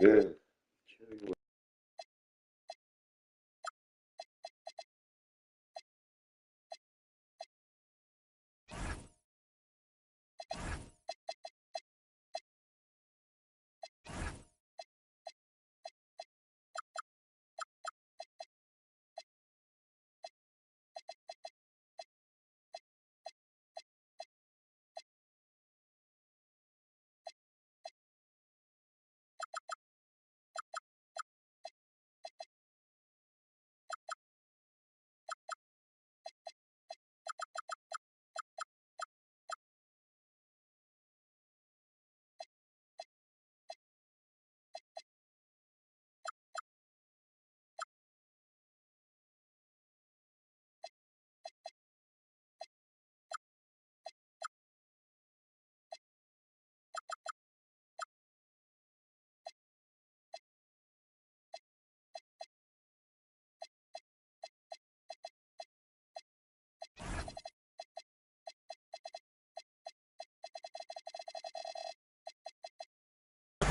good.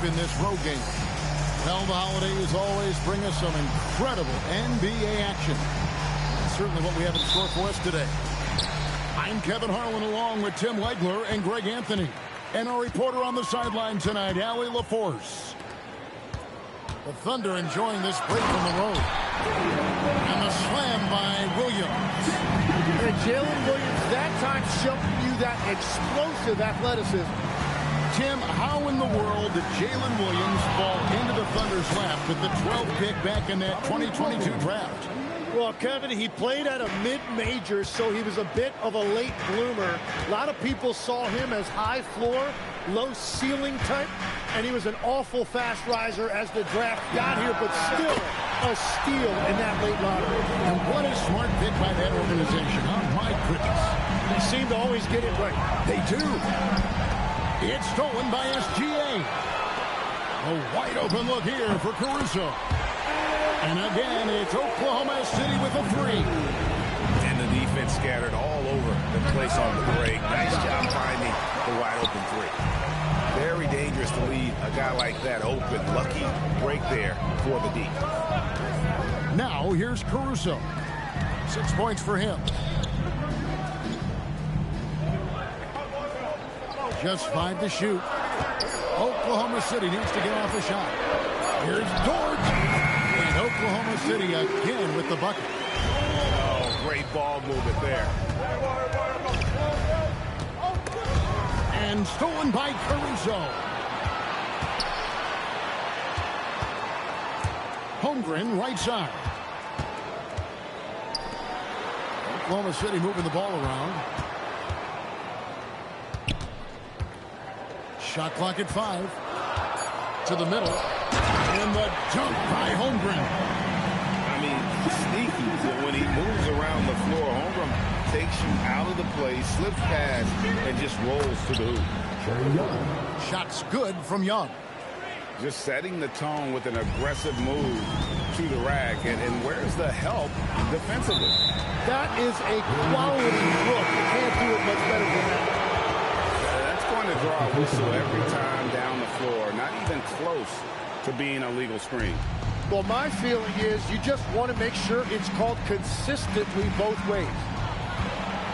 In this road game. Well, the holidays always bring us some incredible NBA action. That's certainly what we have in store for us today. I'm Kevin Harlan along with Tim Legler and Greg Anthony. And our reporter on the sideline tonight, Allie LaForce. The Thunder enjoying this break from the road. And the slam by Williams. And Jalen Williams that time showing you that explosive athleticism. Tim, how in the world did Jalen Williams fall into the Thunder's lap with the 12th pick back in that 2022 draft? Well, Kevin, he played at a mid-major, so he was a bit of a late bloomer. A lot of people saw him as high floor, low ceiling type, and he was an awful fast riser as the draft got here, but still a steal in that late lottery. And what a smart pick by that organization. Oh, my goodness. They seem to always get it right. They do. It's stolen by SGA. A wide open look here for Caruso. And again, it's Oklahoma City with a three. And the defense scattered all over the place on the break. Nice job finding the wide open three. Very dangerous to leave a guy like that open. Lucky break there for the D. Now here's Caruso. 6 points for him. Just 5 to shoot. Oklahoma City needs to get off a shot. Here's George. And Oklahoma City again with the bucket. Oh, great ball movement there. And stolen by Caruso. Holmgren right side. Oklahoma City moving the ball around. Shot clock at 5. To the middle. And the dunk by Holmgren. I mean, sneaky. When he moves around the floor, Holmgren takes you out of the play, slips past, and just rolls to the hoop. Shots good from Young. Just setting the tone with an aggressive move to the rack. And where's the help defensively? That is a quality look. You can't do it much better than that. Going to draw a whistle every time down the floor. Not even close to being a legal screen. Well, my feeling is you just want to make sure it's called consistently both ways.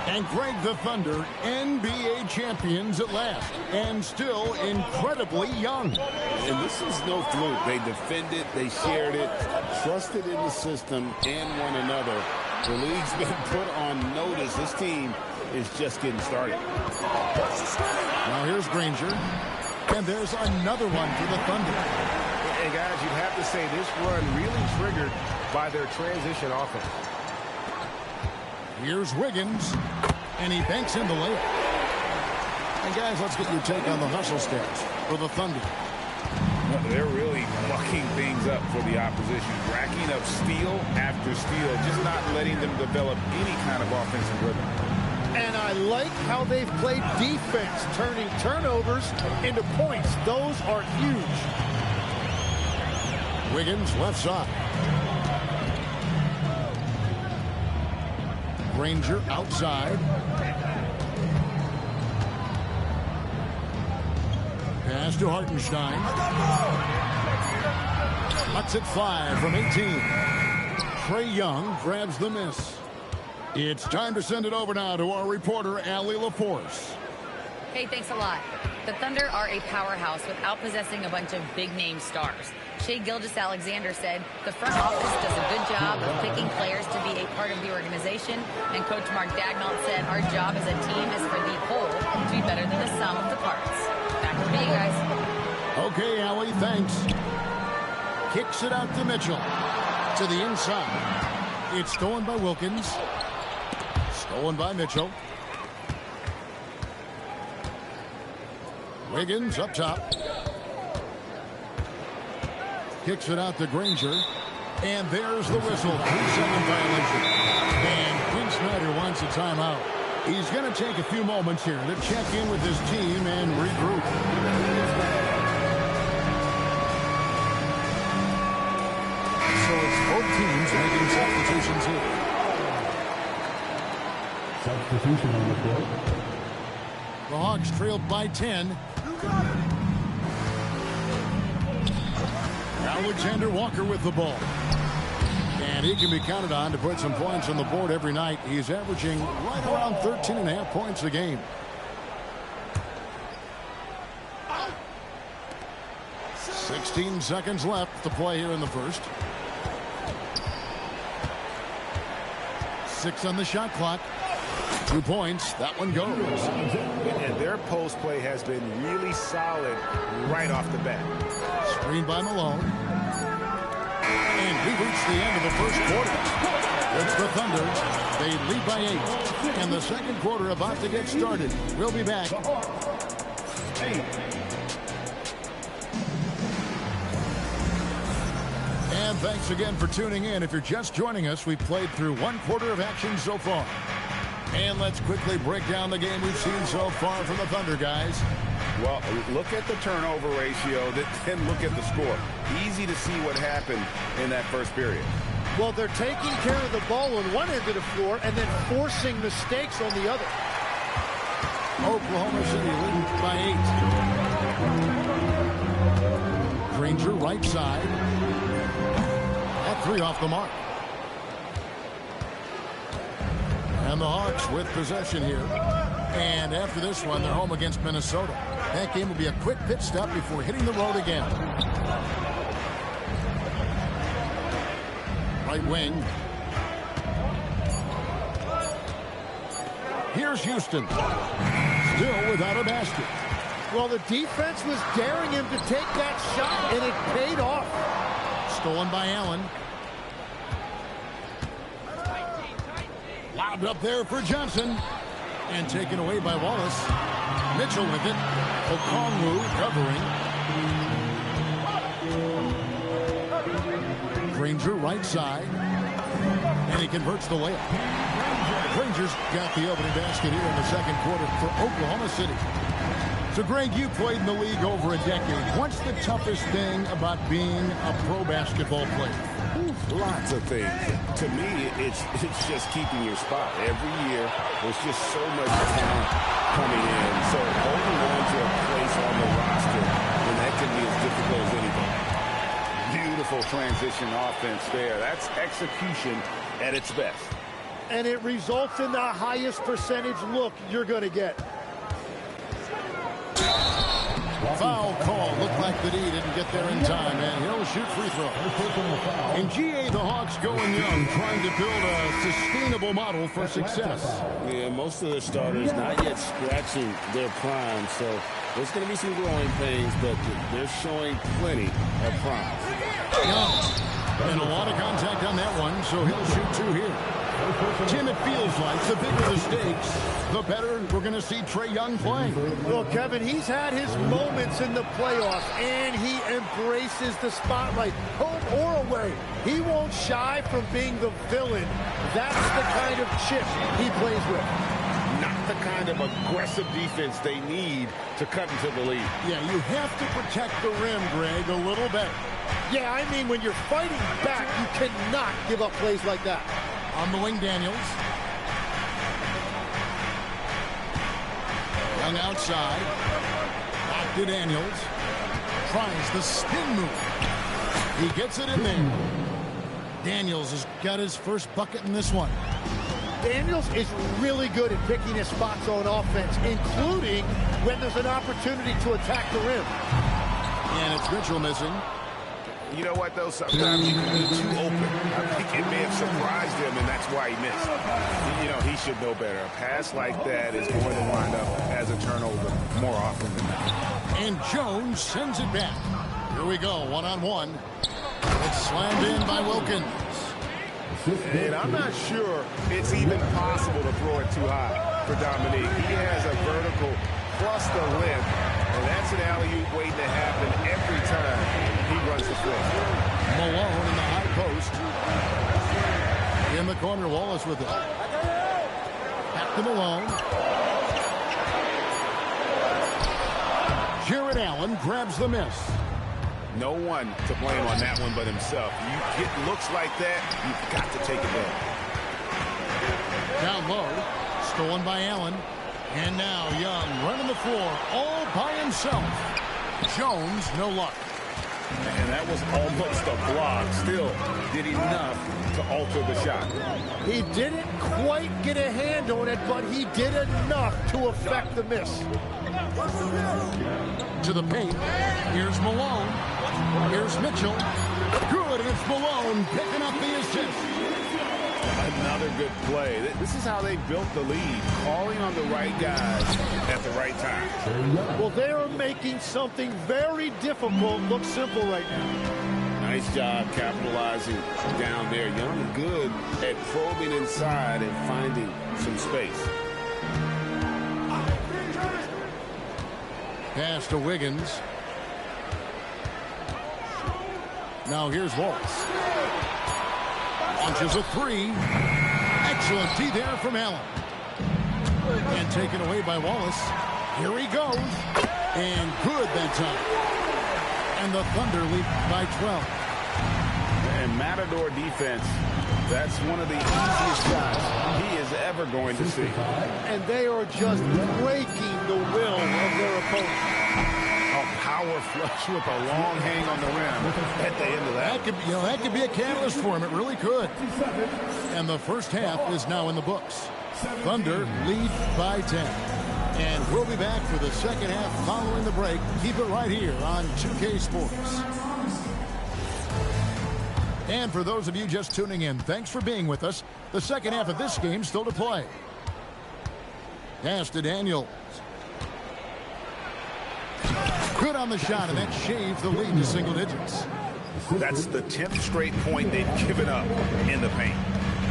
And Greg, the Thunder, NBA champions at last, and still incredibly young. And this is no fluke. They defended, they shared it, trusted in the system and one another. The league's been put on notice. This team is just getting started. Now here's Granger. And there's another one for the Thunder. And guys, you'd have to say this run really triggered by their transition offense. Here's Wiggins. And he banks in the layup. And guys, let's get your take on the hustle stats for the Thunder. Well, they're really mucking things up for the opposition. Racking up steal after steal. Just not letting them develop any kind of offensive rhythm. And I like how they've played defense, turning turnovers into points. Those are huge. Wiggins left side. Granger outside. Pass to Hartenstein. Cuts it 5 from 18. Trae Young grabs the miss. It's time to send it over now to our reporter, Allie LaForce. Hey, thanks a lot. The Thunder are a powerhouse without possessing a bunch of big-name stars. Shai Gilgeous-Alexander said the front office does a good job of picking players to be a part of the organization, and Coach Mark Daigneault said our job as a team is for the whole to be better than the sum of the parts. Back to you guys. Okay, Allie, thanks. Kicks it out to Mitchell. To the inside. It's stolen by Wilkins. Stolen by Mitchell. Wiggins up top. Kicks it out to Granger. And there's the whistle. 3-second violation. And Quinn Snyder wants a timeout. He's going to take a few moments here to check in with his team and regroup. So it's both teams making substitutions here. Substitution on the court. The Hawks trailed by 10. Alexander Walker with the ball. And he can be counted on to put some points on the board every night. He's averaging right around 13.5 points a game. "16 seconds left to play here in the first. 6 on the shot clock. 2 points. That one goes. And their post play has been really solid right off the bat. Screened by Malone. And we reach the end of the first quarter. It's the Thunder. They lead by 8. And the second quarter about to get started. We'll be back. And thanks again for tuning in. If you're just joining us, we've played through 1 quarter of action so far. And let's quickly break down the game we've seen so far from the Thunder, guys. Well, look at the turnover ratio, then look at the score. Easy to see what happened in that first period. Well, they're taking care of the ball on one end of the floor and then forcing mistakes on the other. Oklahoma City leading by 8. Granger right side. That 3 off the mark. And the Hawks with possession here. And after this one, they're home against Minnesota. That game will be a quick pit stop before hitting the road again. Right wing. Here's Houston. Still without a basket. Well, the defense was daring him to take that shot, and it paid off. Stolen by Allen. Lobbed up there for Johnson. And taken away by Wallace. Mitchell with it. Okongwu covering. Granger right side. And he converts the layup. Granger's got the opening basket here in the second quarter for Oklahoma City. So, Greg, you played in the league over a decade. What's the toughest thing about being a pro basketball player? Lots of things. To me, it's just keeping your spot. Every year, there's just so much talent coming in. So holding on to a place on the roster, and that can be as difficult as anything. Beautiful transition offense there. That's execution at its best. And it results in the highest percentage look you're going to get. Foul call. Looked like the D didn't get there in time, and he'll shoot free throw. In GA, the Hawks going young, trying to build a sustainable model for success. Yeah, most of the starters not yet scratching their prime, so there's going to be some growing pains, but they're showing plenty of promise. Young. And a lot of contact on that one, so he'll shoot 2 here. Tim, it feels like the bigger the stakes, the better we're going to see Trae Young playing. Well, Kevin, he's had his moments in the playoffs, and he embraces the spotlight, home or away. He won't shy from being the villain. That's the kind of chip he plays with. Not the kind of aggressive defense they need to cut into the lead. Yeah, you have to protect the rim, Greg, a little better. Yeah, I mean, when you're fighting back, you cannot give up plays like that. On the wing, Daniels. Young outside. Back to Daniels. Tries the spin move. He gets it in there. Daniels has got his first bucket in this one. Daniels is really good at picking his spots on offense, including when there's an opportunity to attack the rim. And it's Mitchell missing. You know what, though? Sometimes you can be too open. I think it may have surprised him, and that's why he missed. You know, he should know better. A pass like that is going to wind up as a turnover more often than not. And Jones sends it back. Here we go, one-on-one. It's slammed in by Wilkins. And I'm not sure it's even possible to throw it too high for Dominique. He has a vertical plus the length, and that's an alley-oop waiting to happen every time he runs the floor. Malone in the high post. In the corner, Wallace with it. Back to Malone. Jared Allen grabs the miss. No one to blame on that one but himself. You get looks like that, you've got to take it down. Down low, stolen by Allen. And now Young running the floor all by himself. Jones, no luck. And that was almost a block. Still did enough to alter the shot. He didn't quite get a hand on it, but he did enough to affect the miss. To the paint. Here's Malone. Here's Mitchell. Good. It's Malone picking up the assist. Another good play. This is how they built the lead, calling on the right guys at the right time. Well, they are making something very difficult look simple right now. Nice job capitalizing down there. Young good at probing inside and finding some space. Pass to Wiggins. Now here's Wallace. Launches a three. Excellent D there from Allen. And taken away by Wallace. Here he goes. And good that time. And the Thunder lead by 12. And Matador defense, that's one of the easiest shots he is ever going to see. And they are just breaking the will of their opponent. A power flush with a long hang on the rim at the end of that. That could be a catalyst for him. It really could. And the first half is now in the books. Thunder lead by 10. And we'll be back for the second half following the break. Keep it right here on 2K Sports. And for those of you just tuning in, thanks for being with us. The second half of this game still to play. Pass to Daniels. Good on the shot, and that shaves the lead to single digits. That's the 10th straight point they've given up in the paint.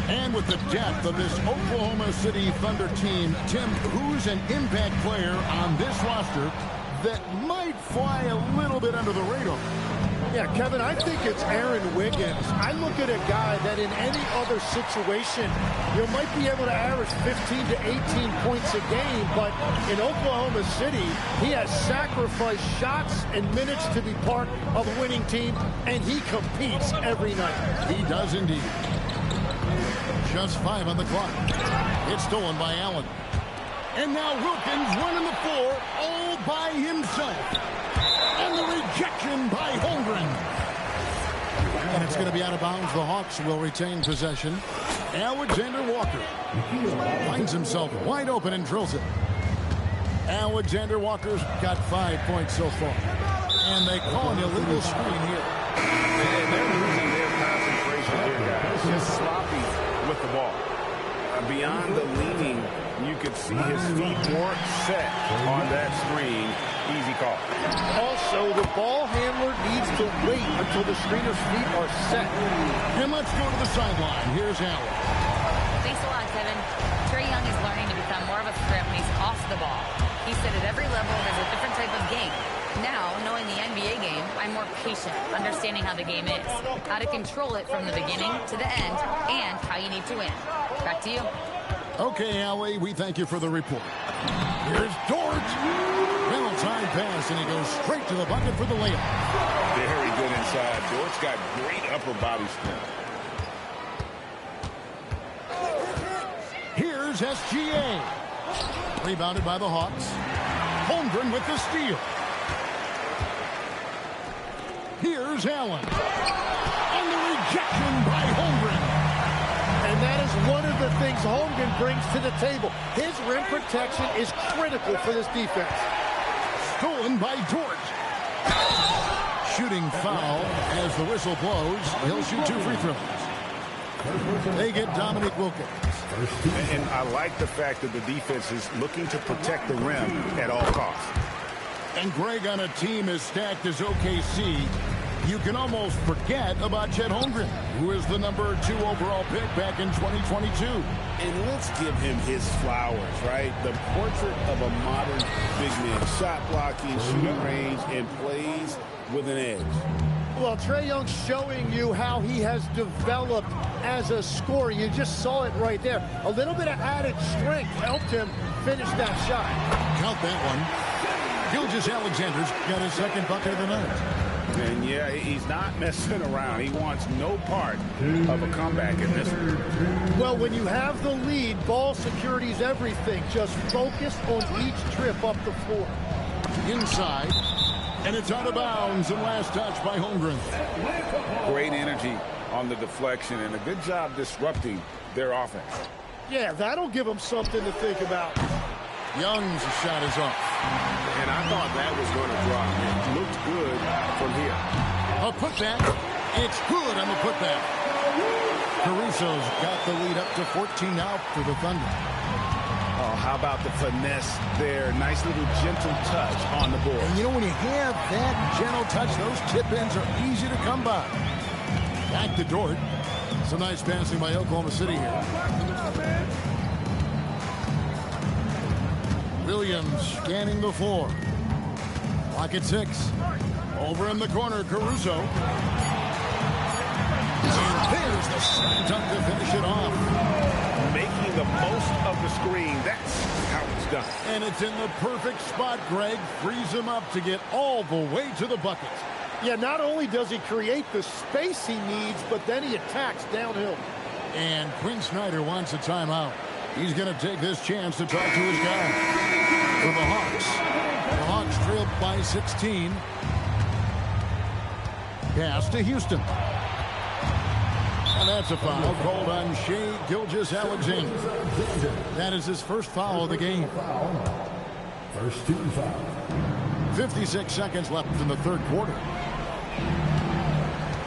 And with the depth of this Oklahoma City Thunder team, Tim, who's an impact player on this roster that might fly a little bit under the radar? Yeah, Kevin, I think it's Aaron Wiggins. I look at a guy that in any other situation, you might be able to average 15 to 18 points a game, but in Oklahoma City, he has sacrificed shots and minutes to be part of a winning team, and he competes every night. He does indeed. Just 5 on the clock. It's stolen by Allen. And now Wilkins running the floor all by himself. And the rejection by Holmgren. And it's going to be out of bounds. The Hawks will retain possession. Alexander Walker finds himself wide open and drills it. Alexander Walker's got 5 points so far. And they call an illegal screen here. And they're losing their concentration here, guys. Just sloppy with the ball. Beyond the leaning, you could see his feet weren't set on that screen. Easy call. Also, the ball handler needs to wait until the screener's feet are set. And let's go to the sideline. Here's Allen. Thanks a lot, Kevin. Trae Young is learning to become more of a threat when he's off the ball. He said at every level there's a different type of game. Now, knowing the NBA game, I'm more patient, understanding how the game is, how to control it from the beginning to the end, and how you need to win. Back to you. Okay, Allie, we thank you for the report. Here's Dort. Well-timed pass, and he goes straight to the bucket for the layup. Very good inside. Dort's got great upper body strength. Here's SGA. Rebounded by the Hawks. Holmgren with the steal. Here's Allen. And the rejection by Holmgren. And that is one of the things Holmgren brings to the table. His rim protection is critical for this defense. Stolen by Dort. Shooting foul as the whistle blows. He'll shoot 2 free throws. They get Dominique Wilkins. And I like the fact that the defense is looking to protect the rim at all costs. And Greg, on a team as stacked as OKC, you can almost forget about Chet Holmgren, who is the number 2 overall pick back in 2022. And let's give him his flowers, right? The portrait of a modern big man. Shot blocking, shooting range, and plays with an edge. Well, Trae Young's showing you how he has developed as a scorer. You just saw it right there. A little bit of added strength helped him finish that shot. Count that one. Gilgeous-Alexander's got his second bucket of the night. And yeah, he's not messing around. He wants no part of a comeback in this one. Well, when you have the lead, ball security is everything. Just focus on each trip up the floor. Inside. And it's out of bounds and last touch by Holmgren. Great energy on the deflection and a good job disrupting their offense. Yeah, that'll give them something to think about. Young's shot is off. And I thought that was going to drop. It looked good from here. A putback. It's good on the putback. Caruso's got the lead up to 14 out for the Thunder. Oh, how about the finesse there? Nice little gentle touch on the board. And you know, when you have that gentle touch, those tip-ins are easy to come by. Back to Dort. Some nice passing by Oklahoma City here. Williams scanning the floor. Clock at 6. Over in the corner, Caruso. And there's the slam dunk to finish it off. Making the most of the screen. That's how it's done. And it's in the perfect spot, Greg. Frees him up to get all the way to the bucket. Yeah, not only does he create the space he needs, but then he attacks downhill. And Quinn Snyder wants a timeout. He's going to take this chance to talk to his guy. For the Hawks. The Hawks trailed by 16. Pass to Houston. And that's a foul called on Shai Gilgeous-Alexander. That is his first foul of the game. First team foul. 56 seconds left in the third quarter.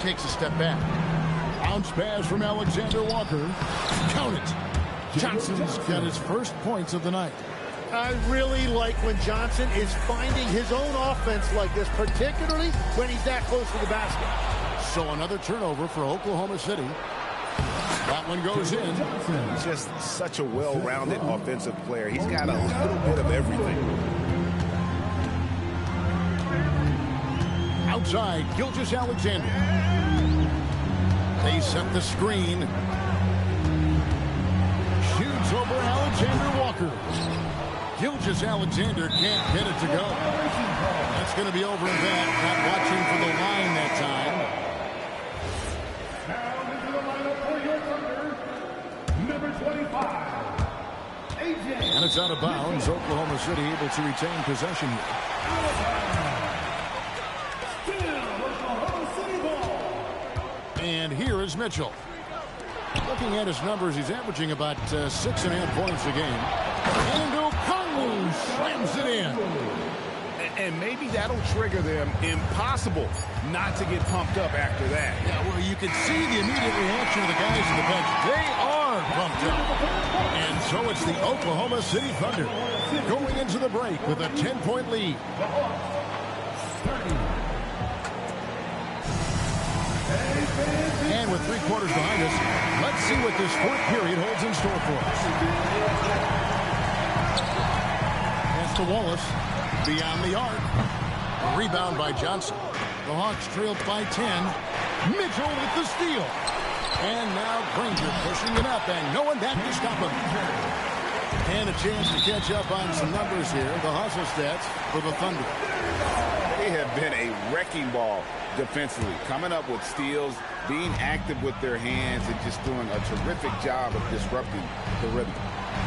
Takes a step back. Bounce pass from Alexander Walker. Count it. Johnson's got his first points of the night. I really like when Johnson is finding his own offense like this, particularly when he's that close to the basket. So another turnover for Oklahoma City. That one goes in. Just such a well-rounded offensive player. He's got a little bit of everything. Outside, Gilgeous-Alexander. They set the screen. Shoots over Alexander Walker. Gilgeous-Alexander can't get it to go. That's going to be over and back. Not watching for the line that time. Number 25, AJ. And it's out of bounds. Oklahoma City able to retain possession here. And here is Mitchell. Looking at his numbers, he's averaging about 6.5 points a game. And Okongwu slams it in. And maybe that'll trigger them. Impossible not to get pumped up after that. Yeah, well, you can see the immediate reaction of the guys in the bench. They are pumped up. And so it's the Oklahoma City Thunder going into the break with a 10-point lead. And with 3 quarters behind us, let's see what this fourth period holds in store for us. Pass to Wallace. Beyond the arc. A rebound by Johnson. The Hawks trailed by 10. Mitchell with the steal. And now Granger pushing it up and no one back to stop him. And a chance to catch up on some numbers here. The hustle stats for the Thunder. They have been a wrecking ball defensively, coming up with steals, being active with their hands, and just doing a terrific job of disrupting the rhythm.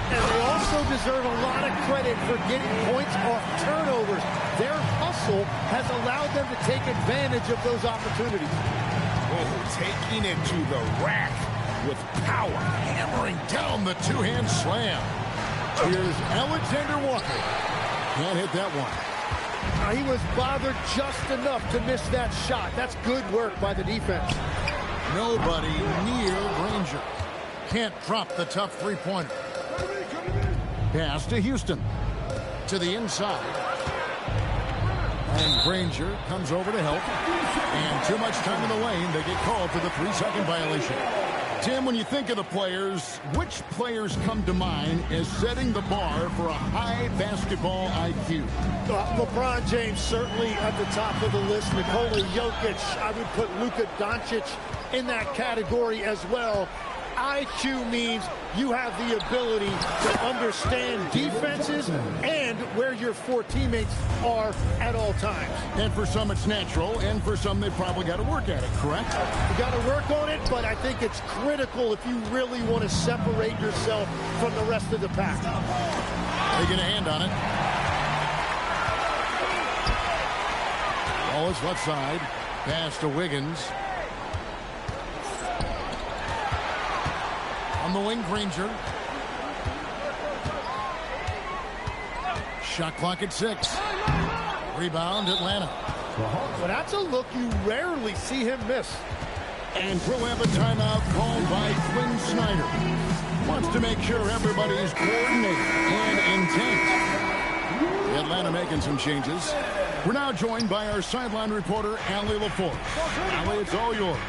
And they also deserve a lot of credit for getting points off turnovers. Their hustle potential has allowed them to take advantage of those opportunities. Oh, taking it to the rack with power, hammering down the two-hand slam. Here's Alexander Walker. Can't hit that one. He was bothered just enough to miss that shot. That's good work by the defense. Nobody near Granger. Can't drop the tough three-pointer. Pass to Houston. To the inside. And Granger comes over to help. And too much time in the lane. They get called for the 3-second violation. Tim, when you think of the players, which players come to mind as setting the bar for a high basketball IQ? LeBron James certainly at the top of the list. Nikola Jokic, I would put Luka Doncic in that category as well. IQ means you have the ability to understand defenses and where your four teammates are at all times. And for some it's natural, and for some they probably got to work at it, correct? You got to work on it, but I think it's critical if you really want to separate yourself from the rest of the pack. They get a hand on it. Ball is left side. Pass to Wiggins. On the wing, Granger. Shot clock at 6. Rebound, Atlanta. Well, that's a look you rarely see him miss. And we'll have a timeout called by Quinn Snyder. Wants to make sure everybody's coordinated and intent. Atlanta making some changes. We're now joined by our sideline reporter, Allie LaForce. Allie, it's all yours.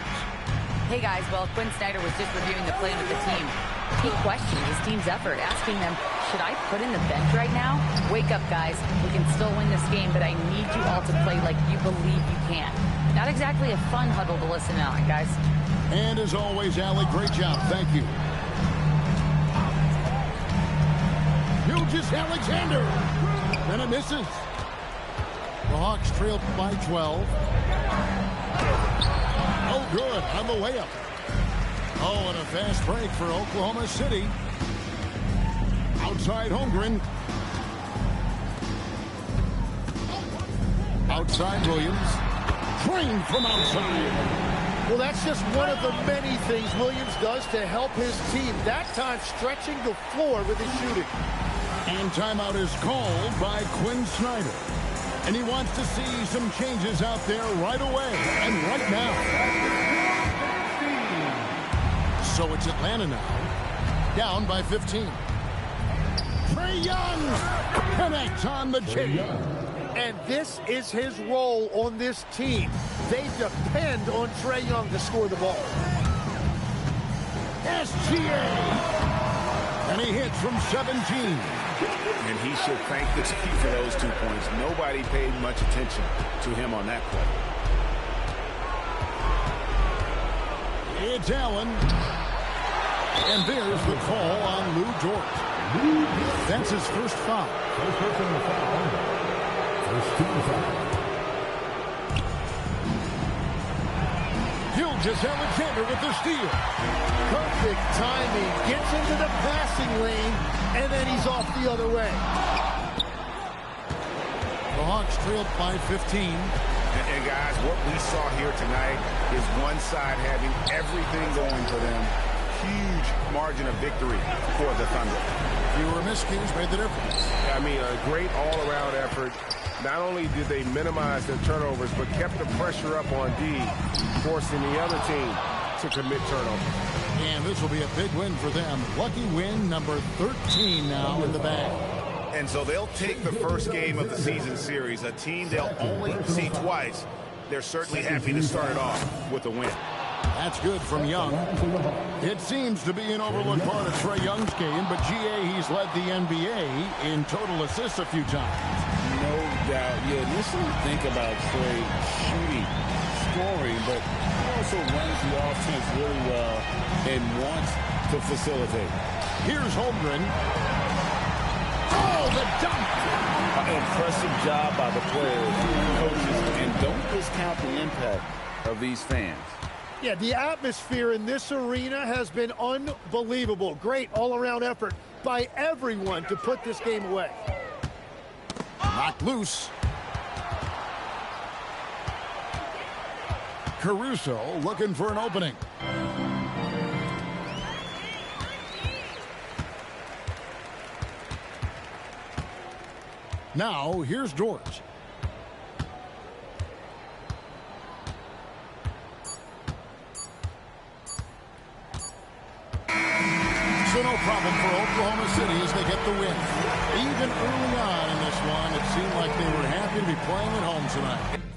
Hey guys, well, Quinn Snyder was just reviewing the play with the team. He questioned his team's effort, asking them, should I put in the bench right now? Wake up, guys. We can still win this game, but I need you all to play like you believe you can. Not exactly a fun huddle to listen on, guys. And as always, Allie, great job. Thank you. Gilgeous Alexander. And it misses. The Hawks trail by 12. Oh, good. On the way up. Oh, and a fast break for Oklahoma City. Outside Holmgren. Outside Williams. Trained from outside. Well, that's just one of the many things Williams does to help his team. That time stretching the floor with his shooting. And timeout is called by Quinn Snyder. And he wants to see some changes out there right away and right now. So it's Atlanta now, down by 15. Trae Young connects on the J. And this is his role on this team. They depend on Trae Young to score the ball. SGA. And he hits from 17. And he should thank the team for those 2 points. Nobody paid much attention to him on that play. It's Allen. And there's the call on Lou Dort. That's his first foul. First personal foul. First team foul. Gilgeous Alexander with the steal. Perfect timing. Gets into the passing lane, and then he's off the other way. The Hawks trailed by 15. And guys, what we saw here tonight is one side having everything going for them. Huge margin of victory for the Thunder. Fewer miscues made the difference. I mean, a great all-around effort. Not only did they minimize their turnovers, but kept the pressure up on D, forcing the other team to commit turnovers. And this will be a big win for them. Lucky win number 13 now in the bag. And so they'll take the first game of the season series, a team they'll only see twice. They're certainly happy to start it off with a win. That's good from Young. It seems to be an overlooked part of Trae Young's game, but GA, he's led the NBA in total assists a few times. No doubt. You initially think about Trae shooting, scoring, but he also runs the offense really well and wants to facilitate. Here's Holmgren. Oh, the dunk! Impressive job by the players, coaches, and don't discount the impact of these fans. Yeah, the atmosphere in this arena has been unbelievable. Great all-around effort by everyone to put this game away. Knocked loose. Caruso looking for an opening. Now, here's George. So no problem for Oklahoma City as they get the win. Even early on in this one, it seemed like they were happy to be playing at home tonight.